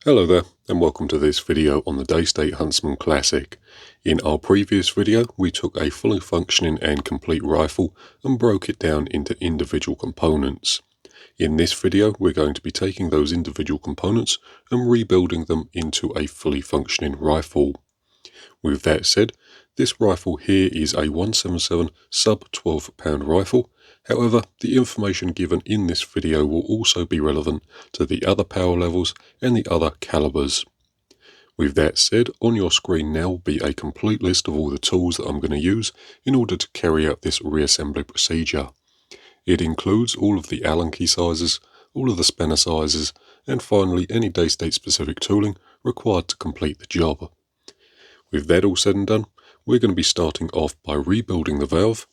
Hello there, and welcome to this video on the Daystate Huntsman Classic. In our previous video, we took a fully functioning and complete rifle and broke it down into individual components. In this video, we're going to be taking those individual components and rebuilding them into a fully functioning rifle. With that said, this rifle here is a 177 sub 12 pound rifle. However, the information given in this video will also be relevant to the other power levels and the other calibers. With that said, on your screen now will be a complete list of all the tools that I'm going to use in order to carry out this reassembly procedure. It includes all of the Allen key sizes, all of the spanner sizes, and finally any Daystate specific tooling required to complete the job. With that all said and done, we're going to be starting off by rebuilding the valve.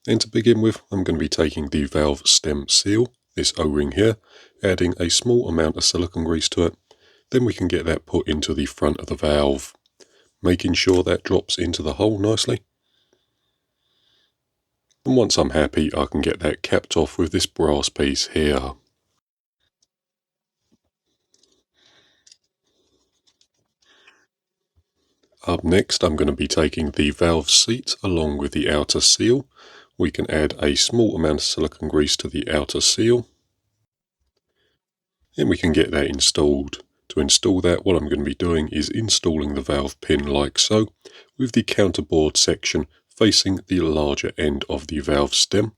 And to begin with, I'm going to be taking the valve stem seal, this O-ring here, adding a small amount of silicone grease to it. Then we can get that put into the front of the valve, making sure that drops into the hole nicely. And once I'm happy, I can get that capped off with this brass piece here. Up next, I'm going to be taking the valve seat along with the outer seal. We can add a small amount of silicone grease to the outer seal. And we can get that installed. To install that, what I'm going to be doing is installing the valve pin like so, with the counterboard section facing the larger end of the valve stem.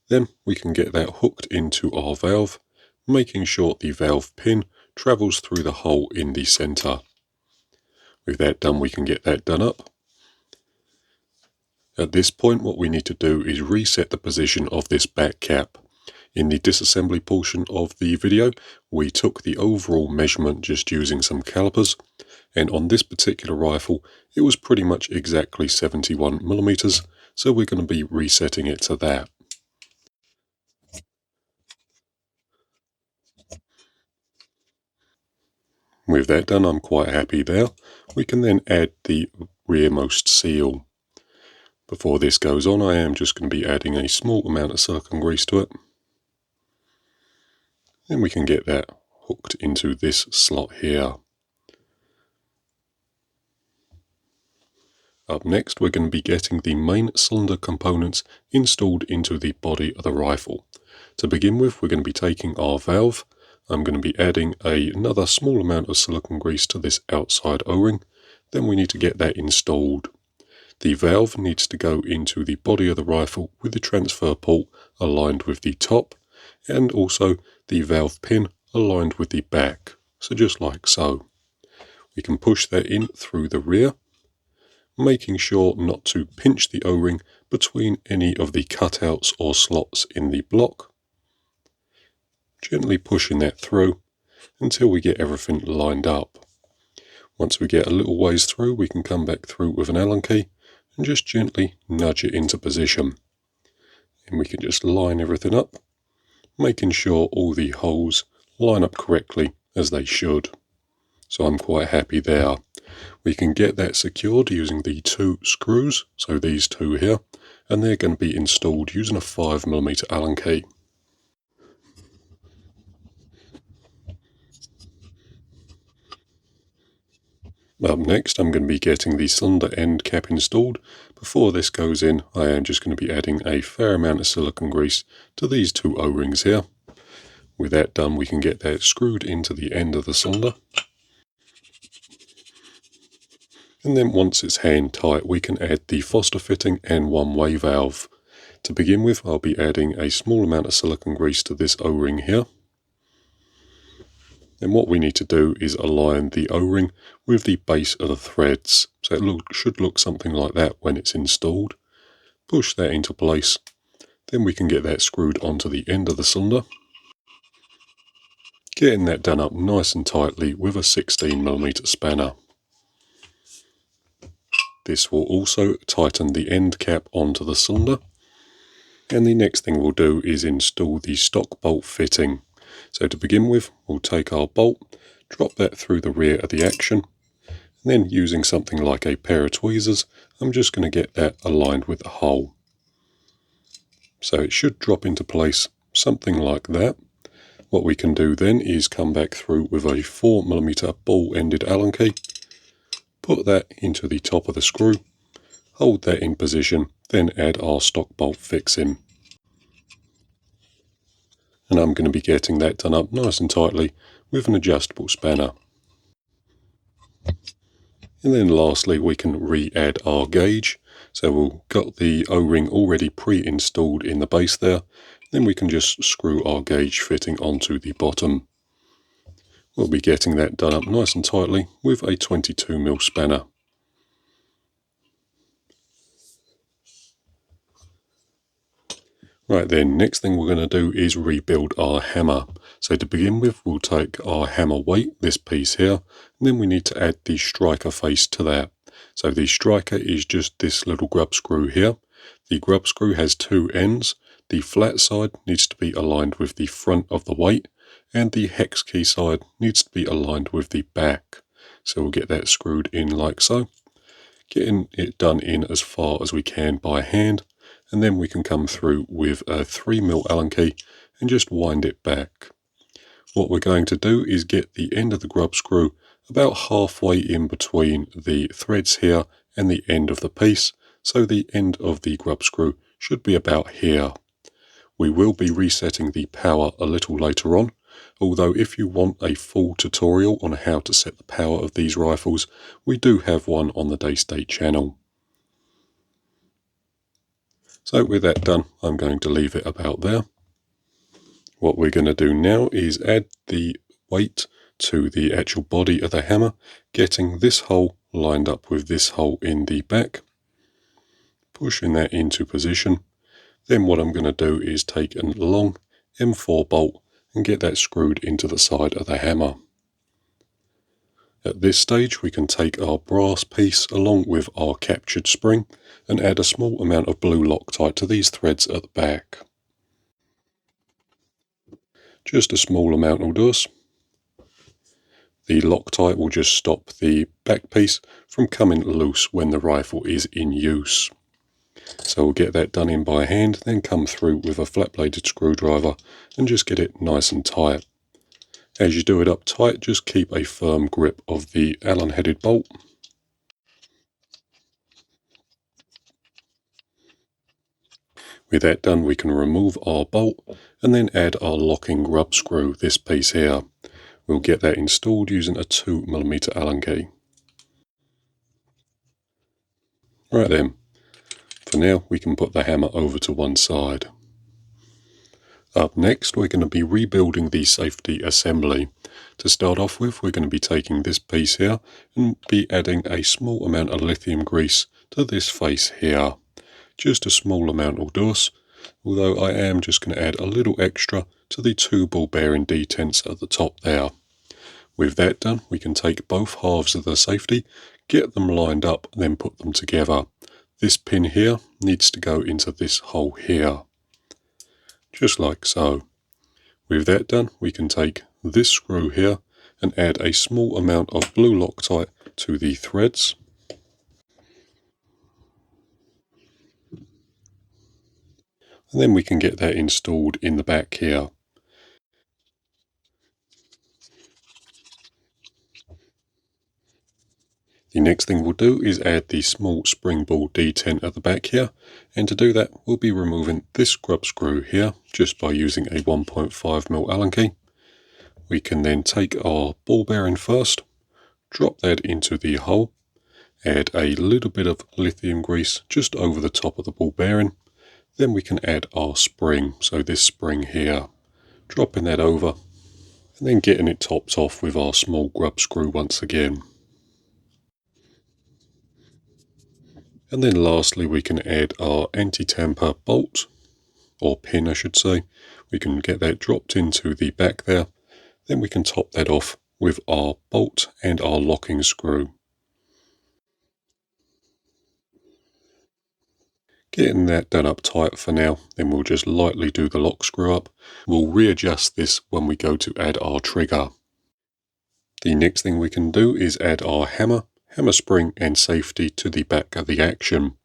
Then we can get that hooked into our valve, making sure the valve pin travels through the hole in the centre. With that done, we can get that done up. At this point, what we need to do is reset the position of this back cap. In the disassembly portion of the video, we took the overall measurement just using some calipers, and on this particular rifle, it was pretty much exactly 71mm, so we're going to be resetting it to that. With that done, I'm quite happy there. We can then add the rearmost seal. Before this goes on, I am just going to be adding a small amount of silicone grease to it. Then we can get that hooked into this slot here. Up next, we're going to be getting the main cylinder components installed into the body of the rifle. To begin with, we're going to be taking our valve. I'm going to be adding another small amount of silicone grease to this outside O-ring. Then we need to get that installed. The valve needs to go into the body of the rifle with the transfer port aligned with the top, and also the valve pin aligned with the back, so just like so. We can push that in through the rear, making sure not to pinch the O-ring between any of the cutouts or slots in the block. Gently pushing that through until we get everything lined up. Once we get a little ways through, we can come back through with an Allen key and just gently nudge it into position. And we can just line everything up, making sure all the holes line up correctly as they should. So I'm quite happy there. We can get that secured using the 2 screws, so these 2 here, and they're going to be installed using a 5mm Allen key. Up next, I'm going to be getting the cylinder end cap installed. Before this goes in, I am just going to be adding a fair amount of silicone grease to these 2 O-rings here. With that done, we can get that screwed into the end of the cylinder. And then once it's hand tight, we can add the Foster fitting and one-way valve. To begin with, I'll be adding a small amount of silicone grease to this O-ring here. And what we need to do is align the O-ring with the base of the threads. So it should look something like that when it's installed. Push that into place. Then we can get that screwed onto the end of the cylinder. Getting that done up nice and tightly with a 16mm spanner. This will also tighten the end cap onto the cylinder. And the next thing we'll do is install the stock bolt fitting. So to begin with, we'll take our bolt, drop that through the rear of the action, and then using something like a pair of tweezers, I'm just going to get that aligned with the hole. So it should drop into place something like that. What we can do then is come back through with a 4mm ball-ended Allen key, put that into the top of the screw, hold that in position, then add our stock bolt fixing. And I'm going to be getting that done up nice and tightly with an adjustable spanner. And then lastly we can re-add our gauge. So we've got the O-ring already pre-installed in the base there. Then we can just screw our gauge fitting onto the bottom. We'll be getting that done up nice and tightly with a 22mm spanner. Right then, next thing we're going to do is rebuild our hammer. So to begin with, we'll take our hammer weight, this piece here, and then we need to add the striker face to that. So the striker is just this little grub screw here. The grub screw has two ends. The flat side needs to be aligned with the front of the weight, and the hex key side needs to be aligned with the back. So we'll get that screwed in like so. Getting it done in as far as we can by hand, and then we can come through with a 3mm Allen key and just wind it back. What we're going to do is get the end of the grub screw about halfway in between the threads here and the end of the piece, so the end of the grub screw should be about here. We will be resetting the power a little later on, although if you want a full tutorial on how to set the power of these rifles, we do have one on the Daystate channel. So with that done, I'm going to leave it about there. What we're going to do now is add the weight to the actual body of the hammer, getting this hole lined up with this hole in the back, pushing that into position. Then what I'm going to do is take a long M4 bolt and get that screwed into the side of the hammer. At this stage we can take our brass piece along with our captured spring and add a small amount of blue Loctite to these threads at the back. Just a small amount will do us. The Loctite will just stop the back piece from coming loose when the rifle is in use. So we'll get that done in by hand, then come through with a flat bladed screwdriver and just get it nice and tight. As you do it up tight, just keep a firm grip of the Allen headed bolt. With that done, we can remove our bolt and then add our locking grub screw, this piece here. We'll get that installed using a 2mm Allen key. Right then, for now we can put the hammer over to one side. Up next, we're going to be rebuilding the safety assembly. To start off with, we're going to be taking this piece here and be adding a small amount of lithium grease to this face here. Just a small amount will do us, although I am just going to add a little extra to the two ball bearing detents at the top there. With that done, we can take both halves of the safety, get them lined up, and then put them together. This pin here needs to go into this hole here. Just like so. With that done, we can take this screw here and add a small amount of blue Loctite to the threads. And then we can get that installed in the back here. The next thing we'll do is add the small spring ball detent at the back here, and to do that we'll be removing this grub screw here just by using a 1.5mm Allen key. We can then take our ball bearing first, drop that into the hole, add a little bit of lithium grease just over the top of the ball bearing, then we can add our spring, so this spring here, dropping that over, and then getting it topped off with our small grub screw once again. And then lastly we can add our anti-tamper bolt, or pin I should say. We can get that dropped into the back there, then we can top that off with our bolt and our locking screw. Getting that done up tight for now, then we'll just lightly do the lock screw up. We'll readjust this when we go to add our trigger. The next thing we can do is add our hammer spring and safety to the back of the action.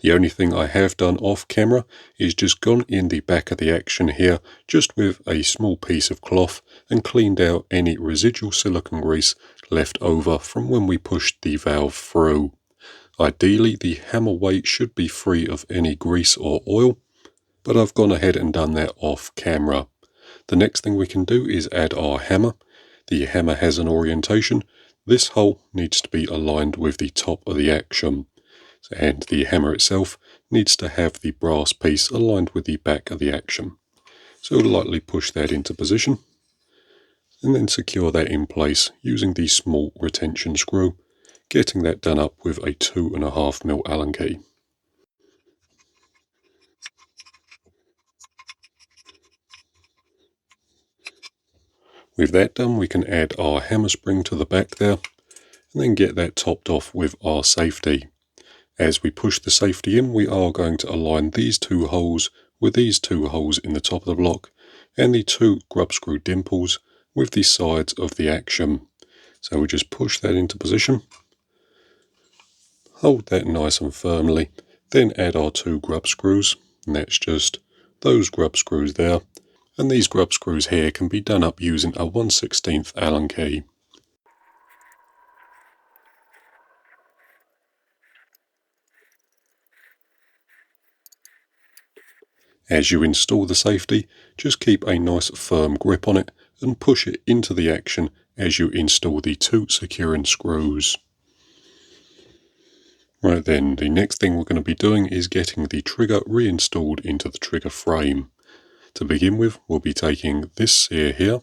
The only thing I have done off camera is just gone in the back of the action here, just with a small piece of cloth, and cleaned out any residual silicone grease left over from when we pushed the valve through. Ideally, the hammer weight should be free of any grease or oil, but I've gone ahead and done that off camera. The next thing we can do is add our hammer. The hammer has an orientation. This hole needs to be aligned with the top of the action, and the hammer itself needs to have the brass piece aligned with the back of the action. So lightly push that into position, and then secure that in place using the small retention screw, getting that done up with a 2.5mm Allen key. With that done, we can add our hammer spring to the back there, and then get that topped off with our safety. As we push the safety in, we are going to align these two holes with these two holes in the top of the block, and the two grub screw dimples with the sides of the action. So we just push that into position, hold that nice and firmly, then add our two grub screws, and that's just those grub screws there. And these grub screws here can be done up using a 1/16 Allen key. As you install the safety, just keep a nice firm grip on it and push it into the action as you install the two securing screws. Right then, the next thing we're going to be doing is getting the trigger reinstalled into the trigger frame. To begin with, we'll be taking this sear here.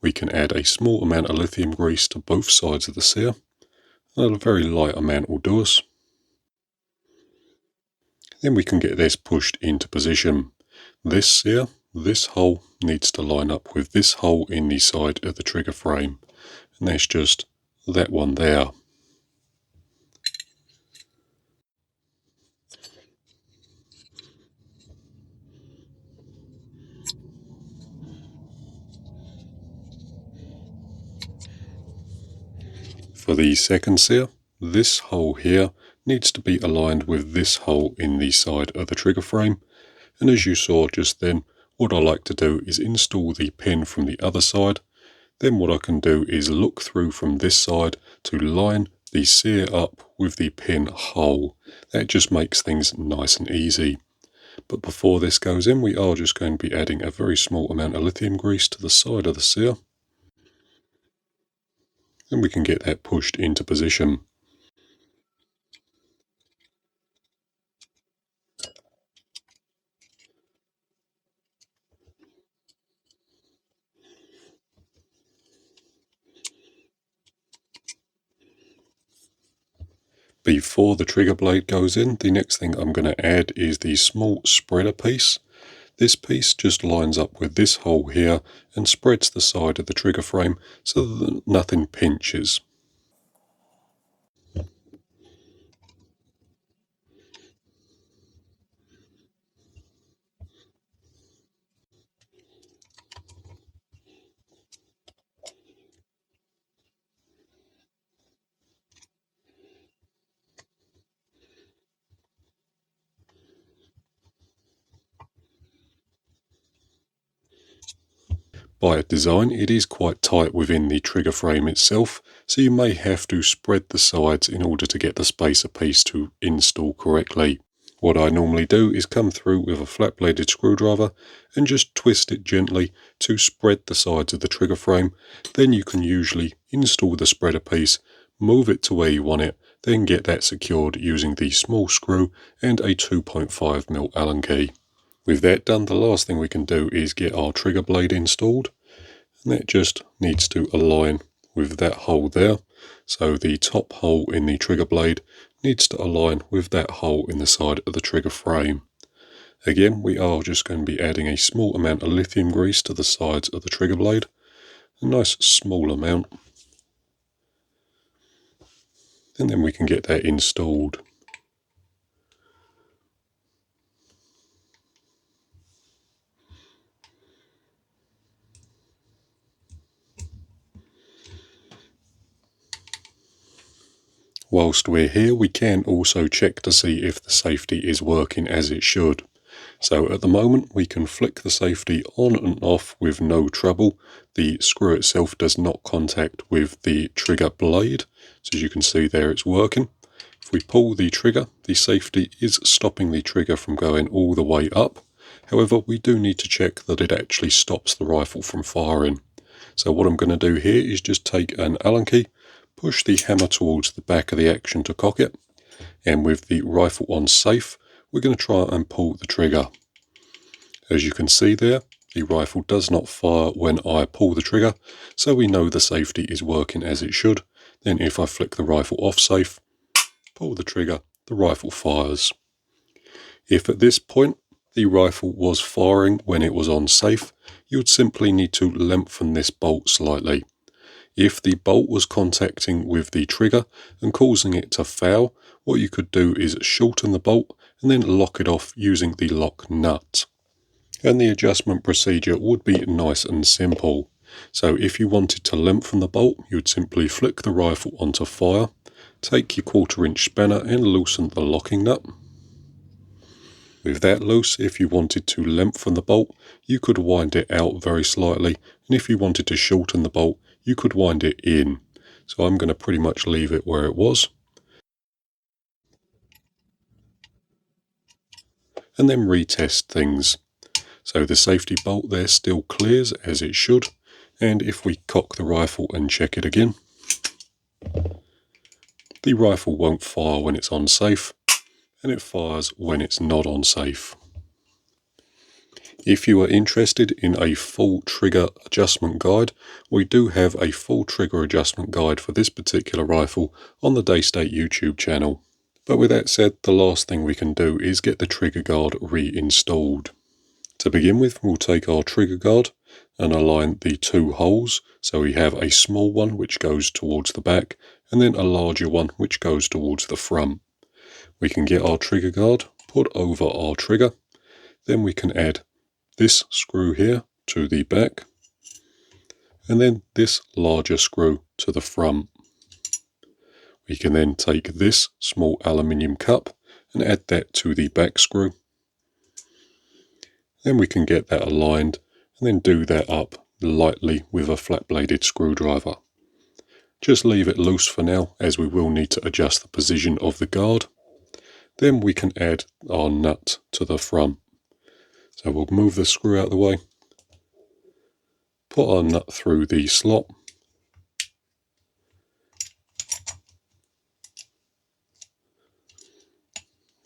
We can add a small amount of lithium grease to both sides of the sear. A very light amount will do us. Then we can get this pushed into position. This sear, this hole, needs to line up with this hole in the side of the trigger frame. And that's just that one there. For the second sear, this hole here needs to be aligned with this hole in the side of the trigger frame. And as you saw just then, what I like to do is install the pin from the other side. Then what I can do is look through from this side to line the sear up with the pin hole. That just makes things nice and easy. But before this goes in, we are just going to be adding a very small amount of lithium grease to the side of the sear. And we can get that pushed into position. Before the trigger blade goes in, the next thing I'm going to add is the small spreader piece. This piece just lines up with this hole here and spreads the side of the trigger frame so that nothing pinches. By design, it is quite tight within the trigger frame itself, so you may have to spread the sides in order to get the spacer piece to install correctly. What I normally do is come through with a flat-bladed screwdriver and just twist it gently to spread the sides of the trigger frame. Then you can usually install the spreader piece, move it to where you want it, then get that secured using the small screw and a 2.5mm Allen key. With that done, the last thing we can do is get our trigger blade installed, and that just needs to align with that hole there. So the top hole in the trigger blade needs to align with that hole in the side of the trigger frame. Again, we are just going to be adding a small amount of lithium grease to the sides of the trigger blade, a nice small amount, and then we can get that installed. Whilst we're here, we can also check to see if the safety is working as it should. So at the moment we can flick the safety on and off with no trouble. The screw itself does not contact with the trigger blade. So as you can see there, it's working. If we pull the trigger, the safety is stopping the trigger from going all the way up. However, we do need to check that it actually stops the rifle from firing. So what I'm going to do here is just take an Allen key, push the hammer towards the back of the action to cock it, and with the rifle on safe, we're going to try and pull the trigger. As you can see there, the rifle does not fire when I pull the trigger, so we know the safety is working as it should. Then if I flick the rifle off safe, pull the trigger, the rifle fires. If at this point the rifle was firing when it was on safe, you would simply need to lengthen this bolt slightly. If the bolt was contacting with the trigger and causing it to foul, what you could do is shorten the bolt and then lock it off using the lock nut. And the adjustment procedure would be nice and simple. So if you wanted to lengthen the bolt, you would simply flick the rifle onto fire, take your 1/4 inch spanner and loosen the locking nut. With that loose, if you wanted to lengthen the bolt, you could wind it out very slightly, and if you wanted to shorten the bolt, you could wind it in. So I'm going to pretty much leave it where it was. And then retest things. So the safety bolt there still clears as it should, and if we cock the rifle and check it again, the rifle won't fire when it's on safe, and it fires when it's not on safe. If you are interested in a full trigger adjustment guide, we do have a full trigger adjustment guide for this particular rifle on the Daystate YouTube channel. But with that said, the last thing we can do is get the trigger guard reinstalled. To begin with, we'll take our trigger guard and align the 2 holes, so we have a small one which goes towards the back and then a larger one which goes towards the front. We can get our trigger guard put over our trigger, then we can add this screw here to the back and then this larger screw to the front. We can then take this small aluminium cup and add that to the back screw. Then we can get that aligned and then do that up lightly with a flat-bladed screwdriver. Just leave it loose for now, as we will need to adjust the position of the guard. Then we can add our nut to the front. So we'll move the screw out of the way, put our nut through the slot,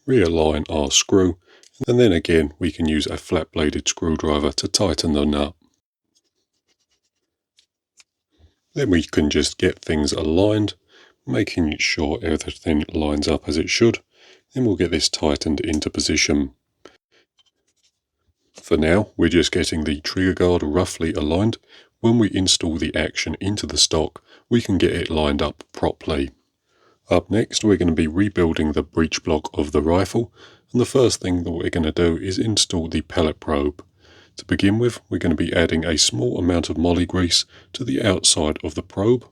realign our screw, and then again we can use a flat-bladed screwdriver to tighten the nut. Then we can just get things aligned, making sure everything lines up as it should. Then we'll get this tightened into position. For now, we're just getting the trigger guard roughly aligned. When we install the action into the stock, we can get it lined up properly. Up next, we're going to be rebuilding the breech block of the rifle, and the first thing that we're going to do is install the pellet probe. To begin with, we're going to be adding a small amount of moly grease to the outside of the probe.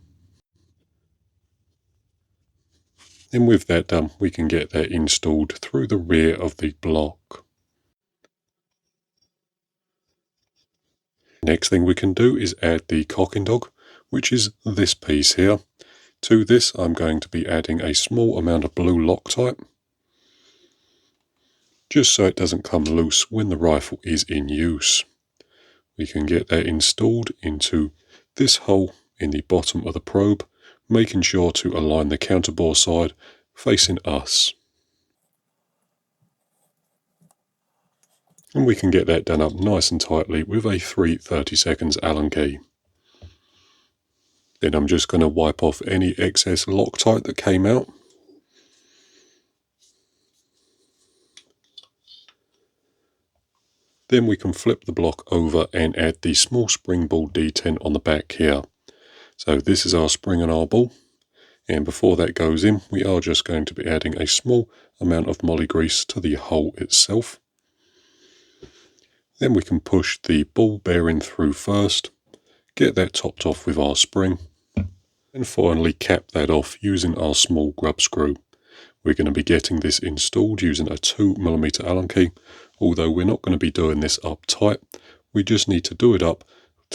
Then with that done, we can get that installed through the rear of the block. Next thing we can do is add the cocking dog, which is this piece here. To this, I'm going to be adding a small amount of blue Loctite, just so it doesn't come loose when the rifle is in use. We can get that installed into this hole in the bottom of the probe, making sure to align the counterbore side facing us. And we can get that done up nice and tightly with a 3/32 Allen key. Then I'm just going to wipe off any excess Loctite that came out. Then we can flip the block over and add the small spring ball detent on the back here. So this is our spring and our ball. And before that goes in, we are just going to be adding a small amount of moly grease to the hole itself. Then we can push the ball bearing through first, get that topped off with our spring. And finally cap that off using our small grub screw. We're going to be getting this installed using a 2mm Allen key, although we're not going to be doing this up tight. We just need to do it up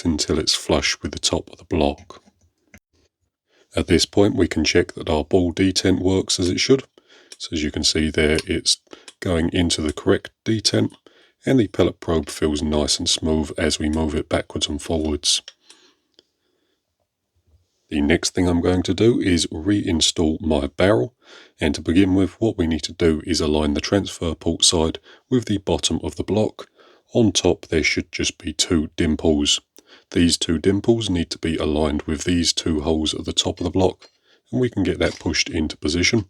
until it's flush with the top of the block. At this point we can check that our ball detent works as it should. So as you can see there, it's going into the correct detent, and the pellet probe feels nice and smooth as we move it backwards and forwards. The next thing I'm going to do is reinstall my barrel, and to begin with what we need to do is align the transfer port side with the bottom of the block. On top there should just be 2 dimples. These 2 dimples need to be aligned with these 2 holes at the top of the block, and we can get that pushed into position.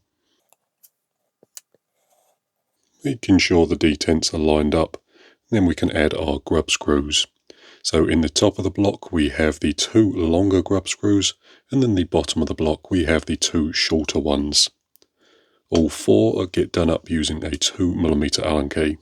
Making sure the detents are lined up, then we can add our grub screws. So in the top of the block we have the 2 longer grub screws, and then the bottom of the block we have the 2 shorter ones. All 4 get done up using a 2mm Allen key.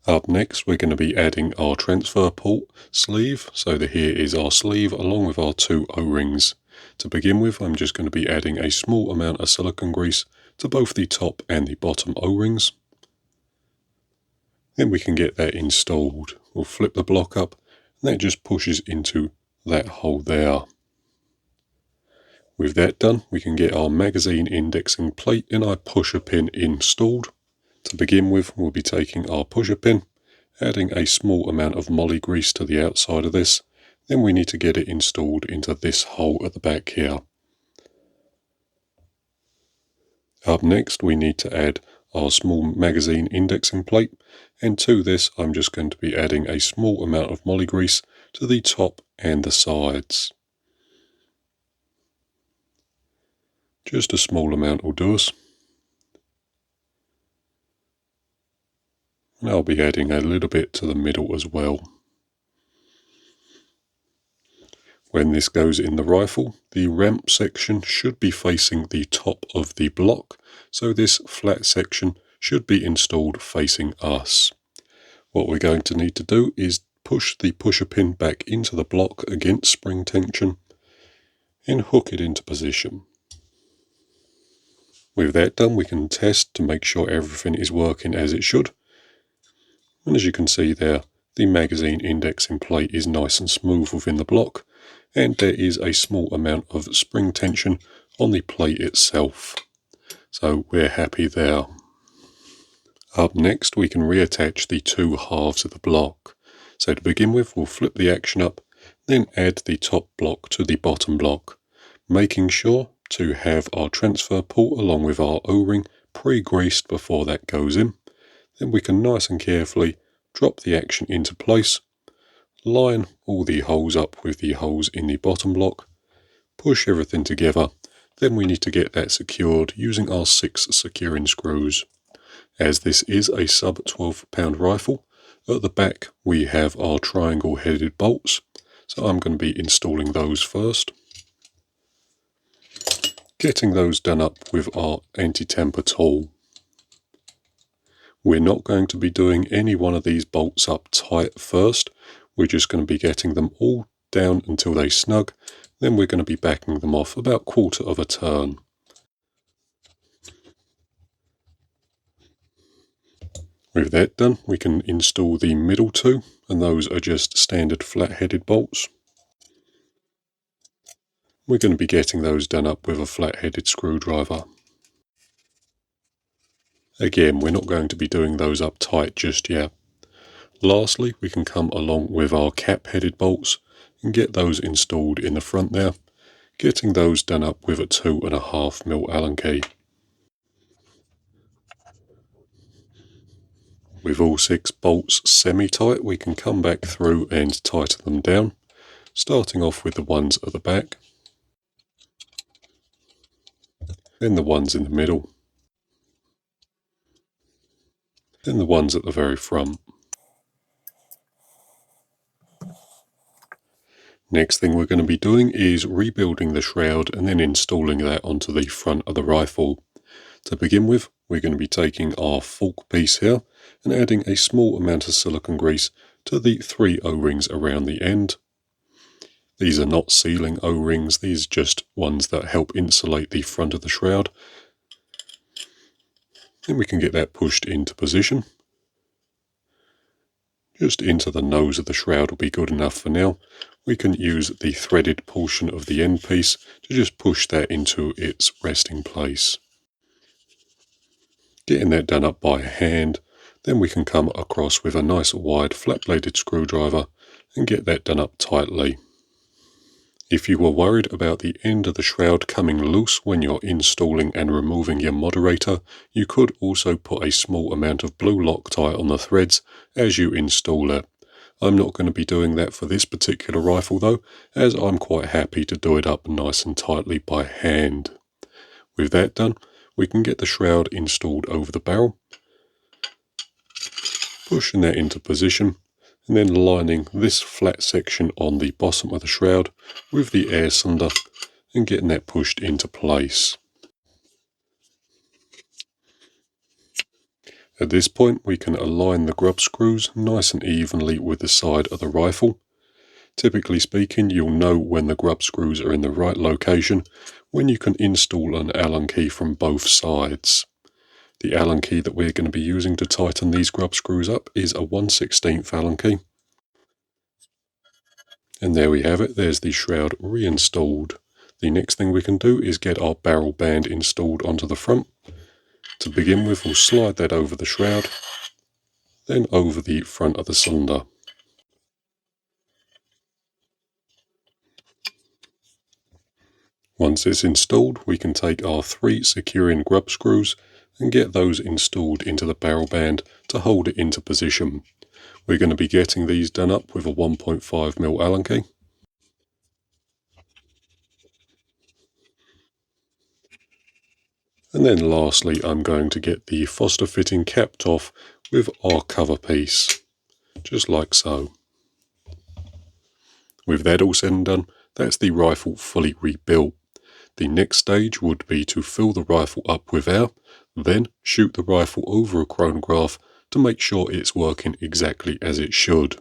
Up next we're going to be adding our transfer port sleeve, so here is our sleeve along with our 2 O-rings. To begin with I'm just going to be adding a small amount of silicone grease to both the top and the bottom O-rings. Then we can get that installed. We'll flip the block up and that just pushes into that hole there. With that done we can get our magazine indexing plate and our pusher pin installed. To begin with we'll be taking our pusher pin, adding a small amount of moly grease to the outside of this, then we need to get it installed into this hole at the back here. Up next we need to add our small magazine indexing plate, and to this I'm just going to be adding a small amount of moly grease to the top and the sides. Just a small amount will do us. And I'll be adding a little bit to the middle as well. When this goes in the rifle, the ramp section should be facing the top of the block, so this flat section should be installed facing us. What we're going to need to do is push the pusher pin back into the block against spring tension and hook it into position. With that done we can test to make sure everything is working as it should. And as you can see there, the magazine indexing plate is nice and smooth within the block, and there is a small amount of spring tension on the plate itself. So we're happy there. Up next we can reattach the 2 halves of the block. So to begin with we'll flip the action up, then add the top block to the bottom block, making sure to have our transfer port along with our O-ring pre-greased before that goes in. Then we can nice and carefully drop the action into place, line all the holes up with the holes in the bottom block, push everything together, then we need to get that secured using our 6 securing screws. As this is a sub 12-pound rifle, at the back we have our triangle headed bolts, so I'm going to be installing those first. Getting those done up with our anti-tamper tool. We're not going to be doing any one of these bolts up tight first, we're just going to be getting them all down until they snug, then we're going to be backing them off about 1/4 of a turn. With that done we can install the middle 2, and those are just standard flat-headed bolts. We're going to be getting those done up with a flat-headed screwdriver. Again, we're not going to be doing those up tight just yet. Lastly, we can come along with our cap-headed bolts and get those installed in the front there, getting those done up with a 2.5mm Allen key. With all 6 bolts semi-tight, we can come back through and tighten them down, starting off with the ones at the back, then the ones in the middle, then the ones at the very front. Next thing we're going to be doing is rebuilding the shroud and then installing that onto the front of the rifle. To begin with, we're going to be taking our fork piece here and adding a small amount of silicone grease to the 3 O-rings around the end. These are not sealing O-rings, these are just ones that help insulate the front of the shroud. And we can get that pushed into position. Just into the nose of the shroud will be good enough for now. We can use the threaded portion of the end piece to just push that into its resting place. Getting that done up by hand, then we can come across with a nice wide flat-bladed screwdriver and get that done up tightly. If you were worried about the end of the shroud coming loose when you're installing and removing your moderator, you could also put a small amount of blue Loctite on the threads as you install it. I'm not going to be doing that for this particular rifle though, as I'm quite happy to do it up nice and tightly by hand. With that done, we can get the shroud installed over the barrel, pushing that into position, and then lining this flat section on the bottom of the shroud with the air cylinder and getting that pushed into place. At this point we can align the grub screws nice and evenly with the side of the rifle. Typically speaking, you'll know when the grub screws are in the right location when you can install an Allen key from both sides. The Allen key that we're going to be using to tighten these grub screws up is a 1/16 Allen key. And there we have it, there's the shroud reinstalled. The next thing we can do is get our barrel band installed onto the front. To begin with, we'll slide that over the shroud, then over the front of the cylinder. Once it's installed, we can take our 3 securing grub screws and get those installed into the barrel band to hold it into position. We're going to be getting these done up with a 1.5mm Allen key. And then lastly, I'm going to get the Foster fitting capped off with our cover piece, just like so. With that all said and done, that's the rifle fully rebuilt. The next stage would be to fill the rifle up with air, then shoot the rifle over a chronograph to make sure it's working exactly as it should.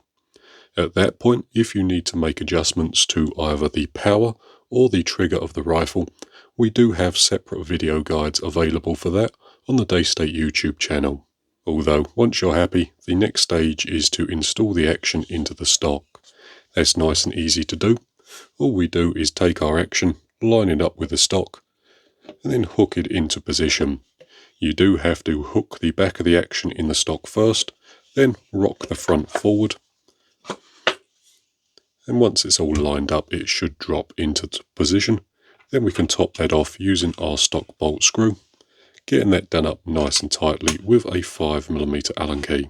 At that point, if you need to make adjustments to either the power or the trigger of the rifle, we do have separate video guides available for that on the Daystate YouTube channel. Although, once you're happy, the next stage is to install the action into the stock. That's nice and easy to do. All we do is take our action, line it up with the stock, and then hook it into position. You do have to hook the back of the action in the stock first, then rock the front forward. And once it's all lined up, it should drop into position. Then we can top that off using our stock bolt screw, getting that done up nice and tightly with a 5mm Allen key.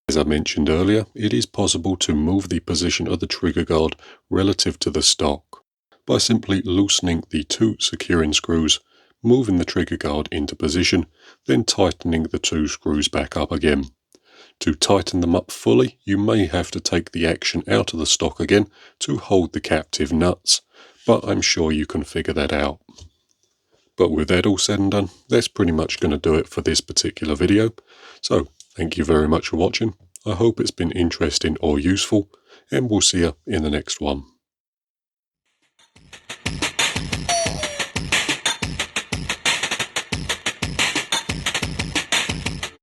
As I mentioned earlier, it is possible to move the position of the trigger guard relative to the stock by simply loosening the 2 securing screws, moving the trigger guard into position, then tightening the 2 screws back up again. To tighten them up fully, you may have to take the action out of the stock again to hold the captive nuts, but I'm sure you can figure that out. But with that all said and done, that's pretty much going to do it for this particular video. So, thank you very much for watching. I hope it's been interesting or useful, and we'll see you in the next one.